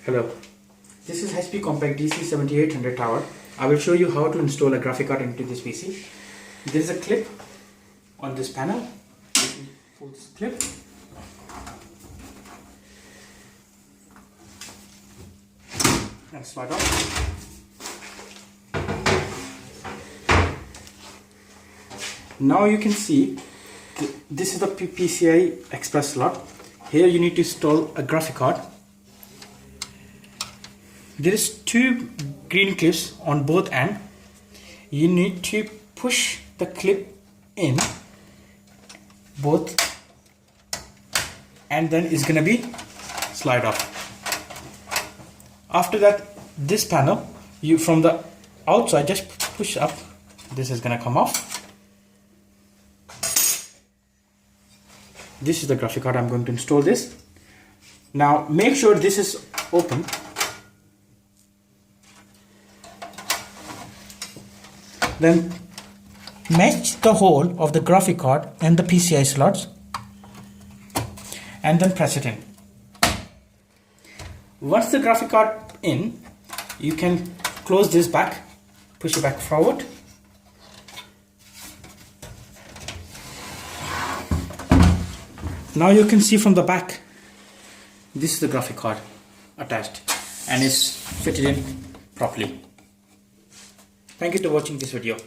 Hello, this is HP Compact DC7800 tower. I will show you how to install a graphic card into this PC. There is a clip on this panel. Pull this clip. And slide off. Now you can see this is the PCI Express slot. Here you need to install a graphic card. There is two green clips on both ends. You need to push the clip in both and then it's gonna be slide off. After that, this panel, you from the outside just push up. This is gonna come off. This is the graphic card. I'm going to install this. Now make sure this is open. Then match the hole of the graphic card and the PCI slots and then press it in. Once the graphic card in, you can close this back, push it back forward. Now you can see from the back, this is the graphic card attached and is fitted in properly. Thank you for watching this video.